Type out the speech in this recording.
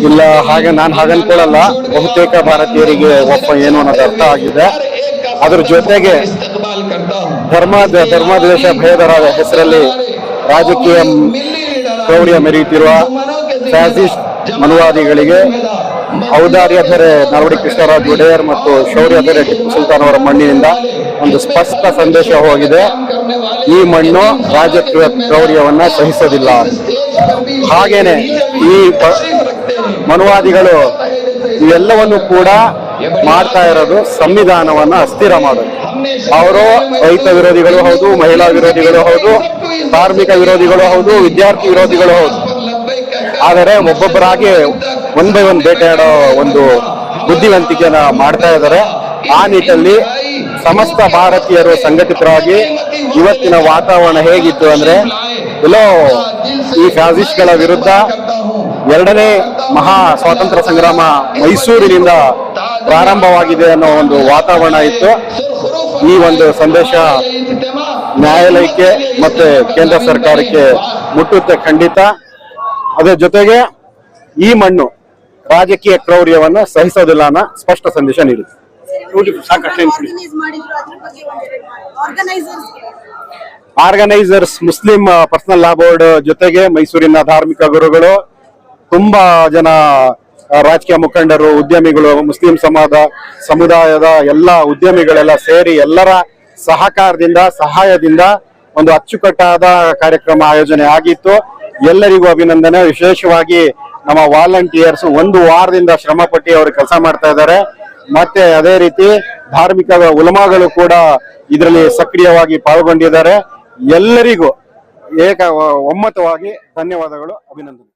ಇಲ್ಲ, ಹಾಗೆ ನಾನು ಹಾಗನ್ಕೊಳ್ಳಲ್ಲ. ಬಹುತೇಕ ಭಾರತೀಯರಿಗೆ ಒಪ್ಪ ಏನು ಅನ್ನೋದು ಅರ್ಥ ಆಗಿದೆ. ಅದ್ರ ಜೊತೆಗೆ ಧರ್ಮದ್ವೇಷ ಭೇದರ ಹೆಸರಲ್ಲಿ ರಾಜಕೀಯ ಕ್ರೌರ್ಯ ಮೆರೆಯುತ್ತಿರುವ ಫ್ಯಾಸಿಸ್ಟ್ ಮನುವಾದಿಗಳಿಗೆ ಔದಾರ್ಯಧರೆ ನಾಲ್ವಡಿ ಕೃಷ್ಣರಾಜ ಒಡೆಯರ್ ಮತ್ತು ಶೌರ್ಯಧರೆ ಟಿಪ್ಪು ಸುಲ್ತಾನ್ ಅವರ ಮಣ್ಣಿನಿಂದ ಒಂದು ಸ್ಪಷ್ಟ ಸಂದೇಶ ಹೋಗಿದೆ. ಈ ಮಣ್ಣು ರಾಜಕೀಯ ಕ್ರೌರ್ಯವನ್ನ ಸಹಿಸೋದಿಲ್ಲ. ಹಾಗೇನೆ ಈ ಮನುವಾದಿಗಳು ಇವೆಲ್ಲವನ್ನು ಕೂಡ ಮಾಡ್ತಾ ಇರೋದು ಸಂವಿಧಾನವನ್ನ ಅಸ್ಥಿರ ಮಾಡೋದು. ಅವರು ರೈತ ವಿರೋಧಿಗಳು ಹೌದು, ಮಹಿಳಾ ವಿರೋಧಿಗಳು ಹೌದು, ಕಾರ್ಮಿಕ ವಿರೋಧಿಗಳು ಹೌದು, ವಿದ್ಯಾರ್ಥಿ ವಿರೋಧಿಗಳು ಹೌದು. ಆದರೆ ಒಬ್ಬೊಬ್ಬರಾಗಿ ಒನ್ ಬೈ ಒನ್ ಬೇಟೆಯಾಡೋ ಒಂದು ಬುದ್ಧಿವಂತಿಕೆಯನ್ನ ಮಾಡ್ತಾ ಇದ್ದಾರೆ. ಆ ನಿಟ್ಟಿನಲ್ಲಿ ಸಮಸ್ತ ಭಾರತೀಯರು ಸಂಘಟಿತರಾಗಿ ಇವತ್ತಿನ ವಾತಾವರಣ ಹೇಗಿತ್ತು ಅಂದ್ರೆ, ಎಲ್ಲೋ ಈ ಫ್ಯಾಸಿಸ್ಟ್ಗಳ ವಿರುದ್ಧ ಎರಡನೇ ಮಹಾ ಸ್ವಾತಂತ್ರ್ಯ ಸಂಗ್ರಾಮ ಮೈಸೂರಿನಿಂದ ಪ್ರಾರಂಭವಾಗಿದೆ ಅನ್ನೋ ಒಂದು ವಾತಾವರಣ ಇತ್ತು. ಈ ಒಂದು ಸಂದೇಶ ನ್ಯಾಯಾಲಯಕ್ಕೆ ಮತ್ತೆ ಕೇಂದ್ರ ಸರ್ಕಾರಕ್ಕೆ ಮುಟ್ಟುತ್ತೆ ಖಂಡಿತ. ಅದರ ಜೊತೆಗೆ ಈ ಮಣ್ಣು ರಾಜಕೀಯ ಕ್ರೌರ್ಯವನ್ನು ಸಹಿಸೋದಿಲ್ಲ ಅನ್ನೋ ಸ್ಪಷ್ಟ ಸಂದೇಶ ನೀಡುತ್ತೆ. Organisers Muslim personal law board ಜೊತೆಗೆ ಮೈಸೂರಿನ ಧಾರ್ಮಿಕ ಗುರುಗಳು, ತುಂಬಾ ಜನ ರಾಜಕೀಯ ಮುಖಂಡರು, ಉದ್ಯಮಿಗಳು, ಮುಸ್ಲಿಂ ಸಮುದಾಯದ ಎಲ್ಲ ಉದ್ಯಮಿಗಳೆಲ್ಲ ಸೇರಿ ಎಲ್ಲರ ಸಹಕಾರದಿಂದ ಸಹಾಯದಿಂದ ಒಂದು ಅಚ್ಚುಕಟ್ಟಾದ ಕಾರ್ಯಕ್ರಮ ಆಯೋಜನೆ ಆಗಿತ್ತು. ಎಲ್ಲರಿಗೂ ಅಭಿನಂದನೆ. ವಿಶೇಷವಾಗಿ ನಮ್ಮ ವಾಲಂಟಿಯರ್ಸ್ ಒಂದು ವಾರದಿಂದ ಶ್ರಮ ಪಟ್ಟು ಅವರು ಕೆಲಸ ಮಾಡ್ತಾ ಇದ್ದಾರೆ. ಮತ್ತೆ ಅದೇ ರೀತಿ ಧಾರ್ಮಿಕ ಉಲಮಾಗಳು ಕೂಡ ಇದರಲ್ಲಿ ಸಕ್ರಿಯವಾಗಿ ಪಾಲ್ಗೊಂಡಿದ್ದಾರೆ. ಎಲ್ಲರಿಗೂ ಒಮ್ಮತವಾಗಿ ಧನ್ಯವಾದಗಳು, ಅಭಿನಂದನೆ.